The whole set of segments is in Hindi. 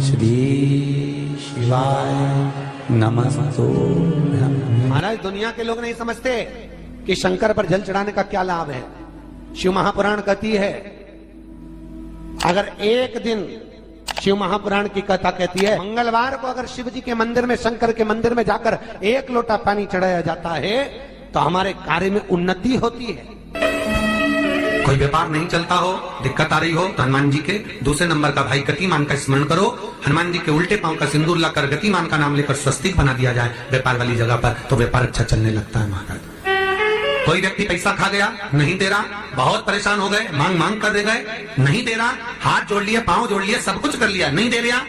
श्री शिवाय नमस्तु। महाराज दुनिया के लोग नहीं समझते कि शंकर पर जल चढ़ाने का क्या लाभ है। शिव महापुराण कहती है, अगर एक दिन शिव महापुराण की कथा कहती है, मंगलवार को अगर शिव जी के मंदिर में, शंकर के मंदिर में जाकर एक लोटा पानी चढ़ाया जाता है तो हमारे कार्य में उन्नति होती है। कोई व्यापार नहीं चलता हो, दिक्कत आ रही हो तो हनुमान जी के दूसरे नंबर का भाई गतिमान का स्मरण करो। हनुमान जी के उल्टे पांव का सिंदूर लाकर गतिमान का नाम लेकर स्वस्तिक बना दिया जाए व्यापार वाली जगह पर, तो व्यापार अच्छा चलने लगता है महाराज। कोई व्यक्ति पैसा खा गया, नहीं दे रहा, बहुत परेशान हो गए, मांग मांग कर दे गए, नहीं दे रहा, हाथ जोड़ लिए, पांव जोड़ लिए, सब कुछ कर लिया, नहीं दे रहा,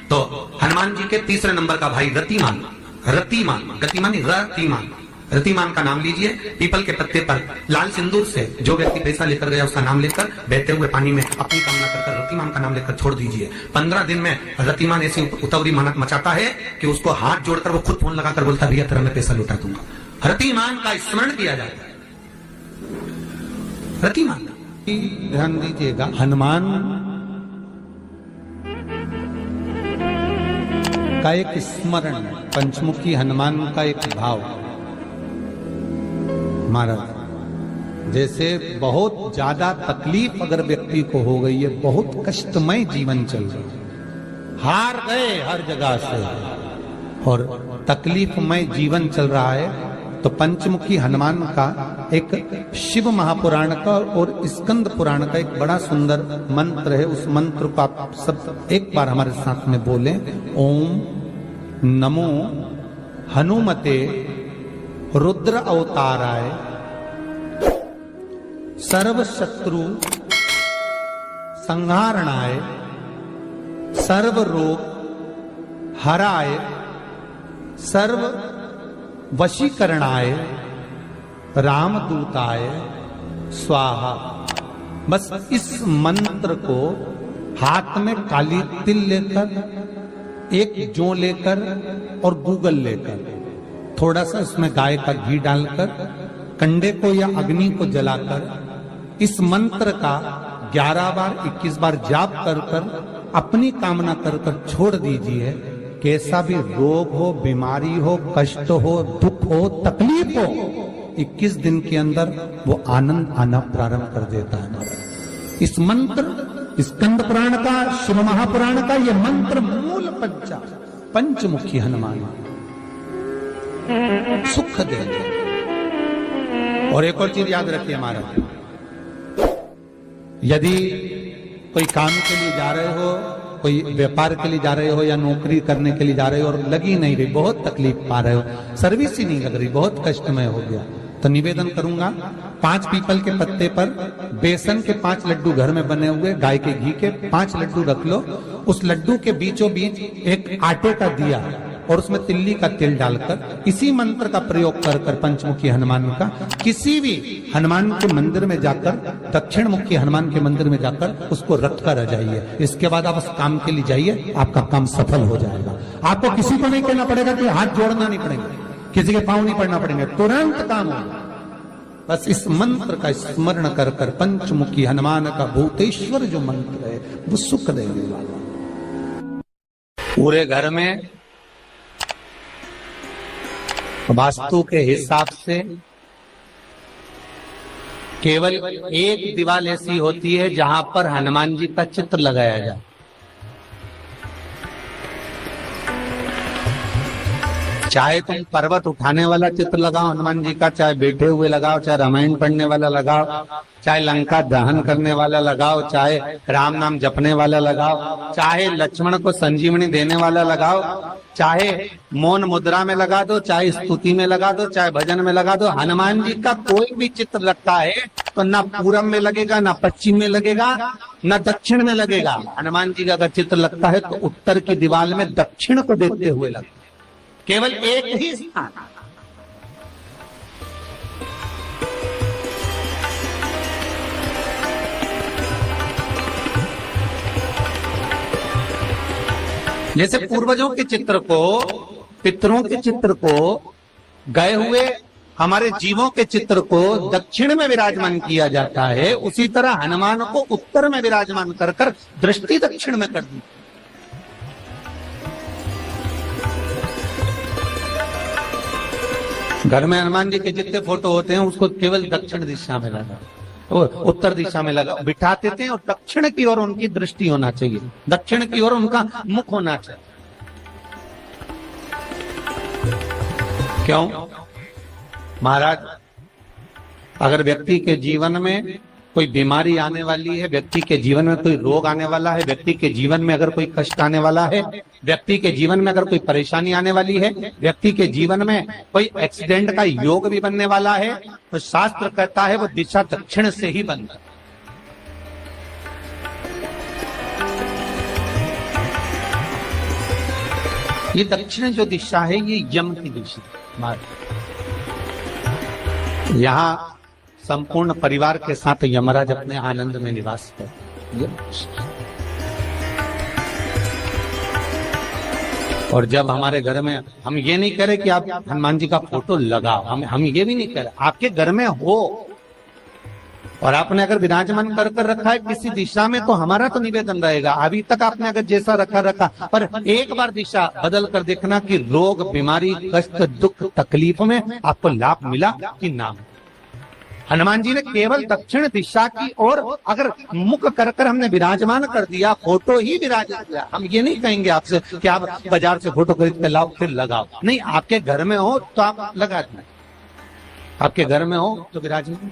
तो हनुमान जी के तीसरे नंबर का भाई रतिमान, रतिमान, गतिमान रतिमान, रतिमान का नाम लीजिए। पीपल के पत्ते पर लाल सिंदूर से जो व्यक्ति पैसा लेकर गया उसका नाम लेकर बहते हुए पानी में अपनी कामना कर रतिमान का नाम लेकर छोड़ दीजिए। 15 दिन में रतिमान ऐसी उतावली मानत मचाता है कि उसको हाथ जोड़कर वो खुद फोन लगाकर बोलता है, भैया तेरा मैं पैसा लौटा दूंगा। रतिमान का स्मरण किया जाता है। रतिमान ध्यान दीजिएगा, हनुमान का एक स्मरण, पंचमुखी हनुमान का एक भाव। महाराज जैसे बहुत ज्यादा तकलीफ अगर व्यक्ति को हो गई है, बहुत कष्टमय जीवन चल रहा है, हार गए हर जगह से और तकलीफमय जीवन चल रहा है, तो पंचमुखी हनुमान का एक शिव महापुराण का और स्कंद पुराण का एक बड़ा सुंदर मंत्र है। उस मंत्र को आप सब एक बार हमारे साथ में बोलें। ओम नमो हनुमते रुद्र अवताराय सर्व शत्रु संहारणाय सर्व रोग हराय सर्व वशीकरणाय रामदूताय स्वाहा। बस इस मंत्र को हाथ में काली तिल लेकर, एक जौ लेकर और गूगल लेकर, थोड़ा सा उसमें गाय का घी डालकर, कंडे को या अग्नि को जलाकर इस मंत्र का 11 बार 21 बार जाप कर कर अपनी कामना कर कर छोड़ दीजिए। कैसा भी रोग हो, बीमारी हो, कष्ट हो, दुख हो, तकलीफ हो, 21 दिन के अंदर वो आनंद आना प्रारंभ कर देता है। इस मंत्र, स्कंद पुराण का, शिव महापुराण का ये मंत्र मूल पंचमुखी हनुमान सुख दे। और एक और चीज याद रखिए हमारा, यदि कोई काम के लिए जा रहे हो, कोई व्यापार के लिए जा रहे हो या नौकरी करने के लिए जा रहे हो और लगी नहीं रही, बहुत तकलीफ पा रहे हो, सर्विस ही नहीं लग रही, बहुत कष्टमय हो गया, तो निवेदन करूंगा 5 पीपल के पत्ते पर बेसन के 5 लड्डू घर में बने हुए, गाय के घी के 5 लड्डू रख लो। उस लड्डू के बीचों बीच एक आटे का दिया और उसमें तिल्ली का तेल डालकर इसी मंत्र का प्रयोग कर कर पंचमुखी हनुमान का किसी भी हनुमान के मंदिर में जाकर, दक्षिण मुखी हनुमान के मंदिर में जाकर उसको रख कर आ जाइए। इसके बाद आप उस काम के लिए जाइए, आपका काम सफल हो जाएगा। आपको किसी को नहीं कहना पड़ेगा कि हाथ जोड़ना नहीं पड़ेगा, किसी के पांव नहीं पड़ना पड़ेंगे, तुरंत काम होगा। बस इस मंत्र का स्मरण कर कर पंचमुखी हनुमान का भूतेश्वर जो मंत्र है वो सुख देने वाला। पूरे घर में वास्तु के हिसाब से केवल एक दीवार ऐसी होती है जहां पर हनुमान जी का चित्र लगाया जाए। चाहे तुम पर्वत उठाने वाला चित्र लगाओ हनुमान जी का, चाहे बैठे हुए लगाओ, चाहे रामायण पढ़ने वाला लगाओ, चाहे लंका दहन करने वाला लगाओ, चाहे राम नाम जपने वाला लगाओ, चाहे लक्ष्मण को संजीवनी देने वाला लगाओ, चाहे मौन मुद्रा में लगा दो, चाहे स्तुति में लगा दो, चाहे भजन में लगा दो। हनुमान जी का कोई भी चित्र लगता है तो ना पूरब में लगेगा, ना पश्चिम में लगेगा, ना दक्षिण में लगेगा। हनुमान जी का अगर चित्र लगता है तो उत्तर की दीवार में दक्षिण को देखते हुए लगता है, केवल एक ही स्थान। जैसे पूर्वजों के चित्र को, पितरों के चित्र को, गए हुए हमारे जीवों के चित्र को दक्षिण में विराजमान किया जाता है, उसी तरह हनुमान को उत्तर में विराजमान कर कर दृष्टि दक्षिण में कर दी। घर में हनुमान जी के जितने फोटो होते हैं उसको केवल दक्षिण दिशा में लगा, वो उत्तर दिशा में लगा बिठाते थे, और दक्षिण की ओर उनकी दृष्टि होना चाहिए, दक्षिण की ओर उनका मुख होना चाहिए। क्यों? महाराज, अगर व्यक्ति के जीवन में कोई बीमारी आने वाली है, व्यक्ति के जीवन में कोई रोग आने वाला है, व्यक्ति के जीवन में अगर कोई कष्ट आने वाला है, व्यक्ति के जीवन में अगर कोई परेशानी आने वाली है, व्यक्ति के जीवन में कोई एक्सीडेंट का योग भी बनने वाला है, तो शास्त्र कहता है वो दिशा दक्षिण से ही बनता है। ये दक्षिण जो दिशा है ये यम की दिशा। यहाँ संपूर्ण परिवार के साथ यमराज अपने आनंद में निवास करते। और जब हमारे घर में, हम ये नहीं कह रहे कि आप हनुमान जी का फोटो लगाओ, हम ये भी नहीं कह रहे, आपके घर में हो और आपने अगर विराजमान कर रखा है किसी दिशा में, तो हमारा तो निवेदन रहेगा, अभी तक आपने अगर जैसा रखा, पर एक बार दिशा बदल कर देखना कि रोग, बीमारी, कष्ट, दुख, तकलीफ में आपको लाभ मिला कि ना। हनुमान जी ने केवल दक्षिण दिशा की ओर अगर मुख कर हमने विराजमान कर दिया, फोटो ही विराजित किया। हम ये नहीं कहेंगे आपसे कि आप बाजार से फोटो खरीद के लाओ फिर लगाओ, नहीं, आपके घर में हो तो आप लगा दें, आपके घर में हो तो विराजमान।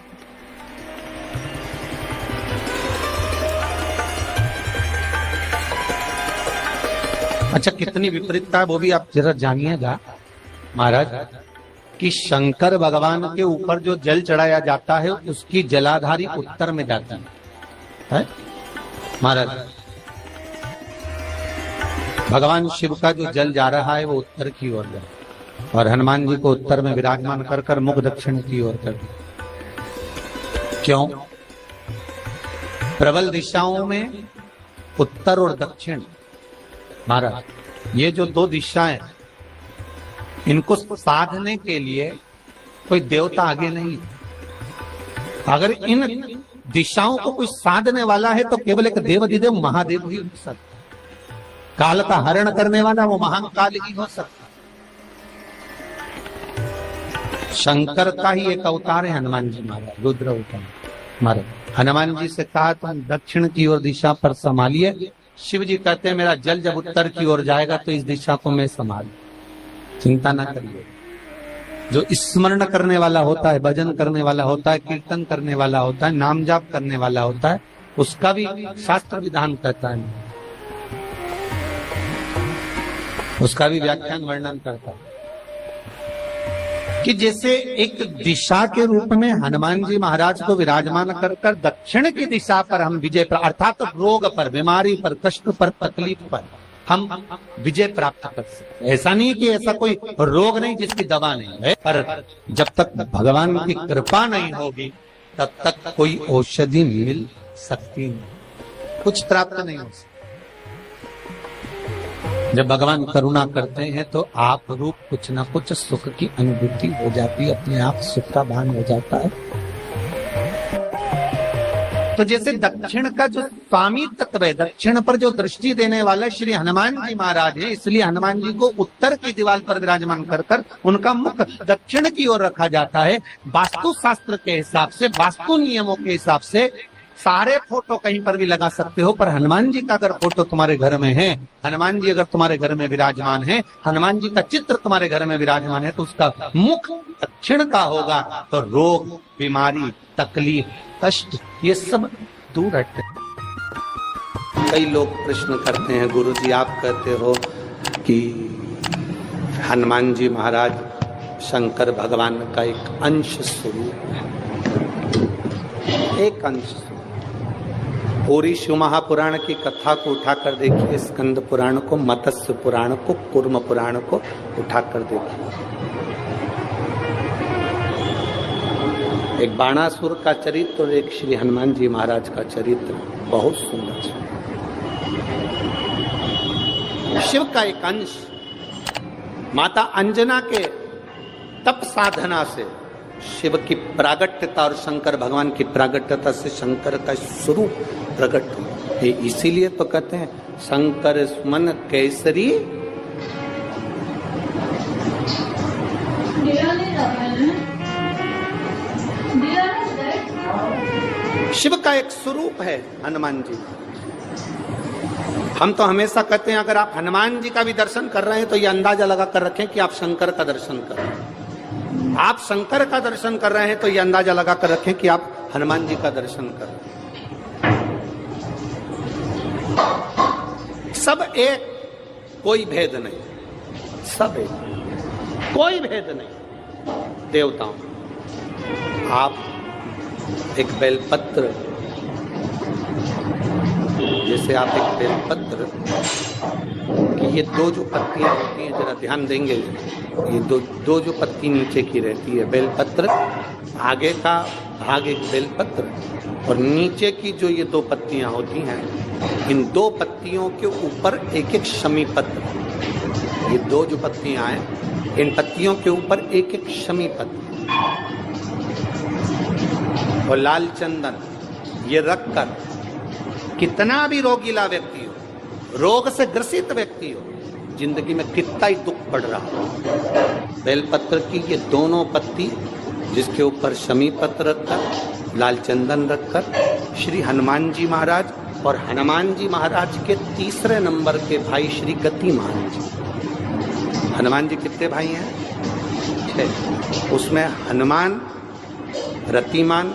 अच्छा, कितनी विपरीतता है वो भी आप जरा जानिएगा महाराज, कि शंकर भगवान के ऊपर जो जल चढ़ाया जाता है उसकी जलाधारी उत्तर में जाती है महाराज। भगवान शिव का जो जल जा रहा है वो उत्तर की ओर जा, और हनुमान जी को उत्तर में विराजमान कर मुख दक्षिण की ओर कर। क्यों? प्रबल दिशाओं में उत्तर और दक्षिण महाराज, ये जो दो दिशाएं, इनको साधने के लिए कोई देवता आगे नहीं। अगर इन दिशाओं को कोई साधने वाला है तो केवल एक देवाधिदेव महादेव ही हो सकता। काल का हरण करने वाला वो महान काल ही हो सकता। शंकर का ही एक अवतार है हनुमान जी महाराज, रुद्र अवतार महाराज। हनुमान जी से कहा तुम दक्षिण की ओर दिशा पर संभालिए। शिव जी कहते हैं मेरा जल जब उत्तर की ओर जाएगा तो इस दिशा को मैं संभालू, चिंता ना करिए। जो स्मरण करने वाला होता है, भजन करने वाला होता है, कीर्तन करने वाला होता है, नाम जाप करने वाला होता है, उसका भी शास्त्र विधान कहता है, उसका भी व्याख्यान वर्णन करता है कि जैसे एक दिशा के रूप में हनुमान जी महाराज को विराजमान कर दक्षिण की दिशा पर हम विजय पर, अर्थात रोग पर, बीमारी पर, कष्ट पर, तकलीफ पर हम विजय प्राप्त कर सकते। ऐसा नहीं कि ऐसा कोई रोग नहीं जिसकी दवा नहीं है, पर जब तक भगवान की कृपा नहीं होगी तब तक कोई औषधि मिल सकती नहीं, कुछ प्राप्त नहीं हो सकता। जब भगवान करुणा करते हैं तो आप रूप कुछ ना कुछ सुख की अनुभूति हो जाती है, अपने आप सुख का भान हो जाता है। तो जैसे दक्षिण का जो स्वामी तत्व है, दक्षिण पर जो दृष्टि देने वाला श्री हनुमान जी महाराज है, इसलिए हनुमान जी को उत्तर की दीवार पर विराजमान कर उनका मुख दक्षिण की ओर रखा जाता है। वास्तु शास्त्र के हिसाब से, वास्तु नियमों के हिसाब से सारे फोटो कहीं पर भी लगा सकते हो, पर हनुमान जी का अगर फोटो तुम्हारे घर में है, हनुमान जी अगर तुम्हारे घर में विराजमान है, हनुमान जी का चित्र तुम्हारे घर में विराजमान है, तो उसका मुख दक्षिण का होगा, तो रोग, बीमारी, तकलीफ, कष्ट ये सब दूर हटते। कई लोग प्रश्न करते हैं, गुरुजी आप कहते हो कि हनुमान जी महाराज शंकर भगवान का एक अंश स्वरूप है, एक अंश। पूरी शिव महापुराण की कथा को उठाकर देखिए, स्कंद पुराण को, मत्स्य पुराण को, कूर्म पुराण को उठाकर देखिए। एक बाणासुर का चरित्र और एक श्री हनुमान जी महाराज का चरित्र बहुत सुंदर है। शिव का एक अंश माता अंजना के तप साधना से शिव की प्रागट्यता और शंकर भगवान की प्रागट्यता से शंकर का स्वरूप प्रकट हुआ। इसीलिए तो कहते हैं शंकर सुमन केसरी शिव का एक स्वरूप है हनुमान जी। हम तो हमेशा कहते हैं अगर आप हनुमान जी का भी दर्शन कर रहे हैं तो ये अंदाजा लगा कर रखें कि आप शंकर का दर्शन कर रहे हैं। आप शंकर का दर्शन कर रहे हैं तो ये अंदाजा लगा कर रखें कि आप हनुमान जी का दर्शन कर रहे हैं। सब एक, कोई भेद नहीं, सब एक, कोई भेद नहीं। देवताओं, आप एक बेलपत्र, जैसे आप एक बेलपत्र कि ये दो जो पत्तियां होती हैं, जरा ध्यान देंगे, ये दो जो पत्ती नीचे की रहती है बेलपत्र, आगे का भाग एक बेलपत्र और नीचे की जो ये दो पत्तियां होती हैं, इन दो पत्तियों के ऊपर एक एक शमी पत्र। ये दो जो पत्तियां हैं, इन पत्तियों के ऊपर एक एक शमी पत्र और लाल चंदन ये रखकर कितना भी रोगीला व्यक्ति हो, रोग से ग्रसित व्यक्ति हो, जिंदगी में कितना ही दुख पड़ रहा हो, बेलपत्र की ये दोनों पत्ती जिसके ऊपर शमी पत्र रखकर, लाल चंदन रखकर श्री हनुमान जी महाराज और हनुमान जी महाराज के तीसरे नंबर के भाई श्री गतिमान जी। हनुमान जी कितने भाई हैं? 6। उसमें हनुमान, रतिमान,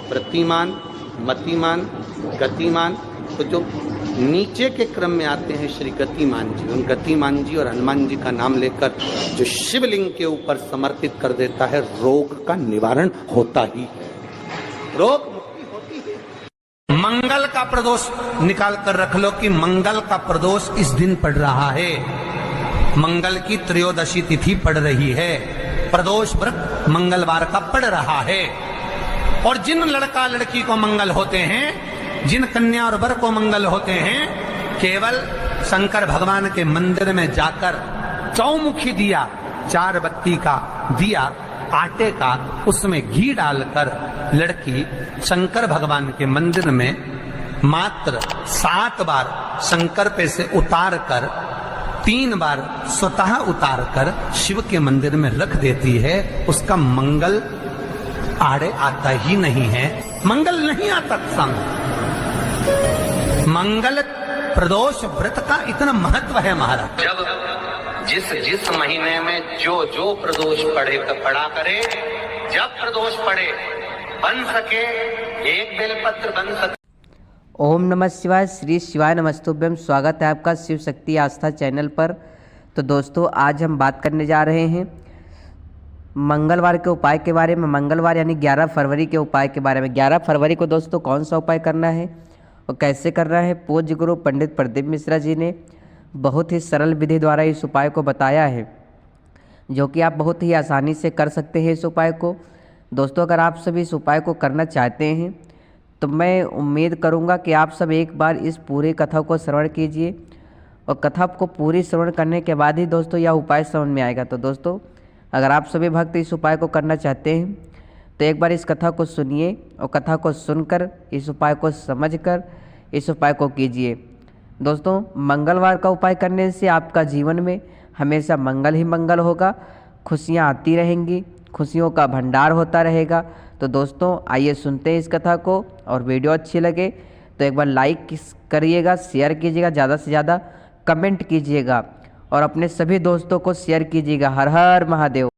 प्रतिमान, मतिमान, गतिमान, तो जो नीचे के क्रम में आते हैं श्री गतिमान जी, उन गतिमान जी और हनुमान जी का नाम लेकर जो शिवलिंग के ऊपर समर्पित कर देता है, रोग का निवारण होता ही है, रोग मुक्ति होती है। मंगल का प्रदोष निकाल कर रख लो कि मंगल का प्रदोष इस दिन पड़ रहा है, मंगल की त्रयोदशी तिथि पड़ रही है, प्रदोष व्रत मंगलवार का पड़ रहा है। और जिन लड़का लड़की को मंगल होते हैं, जिन कन्या और वर को मंगल होते हैं, केवल शंकर भगवान के मंदिर में जाकर चौमुखी दिया, 4 बत्ती का दिया आटे का, उसमें घी डालकर लड़की शंकर भगवान के मंदिर में मात्र 7 बार शंकर पे से उतार कर 3 बार स्वतः उतार कर शिव के मंदिर में रख देती है, उसका मंगल आड़े आता ही नहीं है, मंगल नहीं आता संग। मंगल प्रदोष व्रत का इतना महत्व है महाराज। जब जिस महीने में जो प्रदोष पड़ा करे, जब प्रदोष पड़े बन सके एक बेलपत्र बन सके। ओम नमः शिवाय, श्री शिवाय नमस्तुभ्यम। स्वागत है आपका शिव शक्ति आस्था चैनल पर। तो दोस्तों, आज हम बात करने जा रहे हैं मंगलवार के उपाय के बारे में। मंगलवार यानी 11 फरवरी के उपाय के बारे में। 11 फरवरी को दोस्तों कौन सा उपाय करना है और कैसे करना है, पूज्य गुरु पंडित प्रदीप मिश्रा जी ने बहुत ही सरल विधि द्वारा इस उपाय को बताया है, जो कि आप बहुत ही आसानी से कर सकते हैं इस उपाय को। दोस्तों, अगर आप सभी इस उपाय को करना चाहते हैं तो मैं उम्मीद करूंगा कि आप सब एक बार इस पूरी कथा को श्रवण कीजिए, और कथा को पूरी श्रवण करने के बाद ही दोस्तों यह उपाय समझ में आएगा। तो दोस्तों, अगर आप सभी भक्त इस उपाय को करना चाहते हैं तो एक बार इस कथा को सुनिए और कथा को सुनकर इस उपाय को समझकर इस उपाय को कीजिए। दोस्तों, मंगलवार का उपाय करने से आपका जीवन में हमेशा मंगल ही मंगल होगा, खुशियाँ आती रहेंगी, खुशियों का भंडार होता रहेगा। तो दोस्तों, आइए सुनते हैं इस कथा को, और वीडियो अच्छी लगे तो एक बार लाइक करिएगा, शेयर कीजिएगा, ज़्यादा से ज़्यादा कमेंट कीजिएगा और अपने सभी दोस्तों को शेयर कीजिएगा। हर हर महादेव।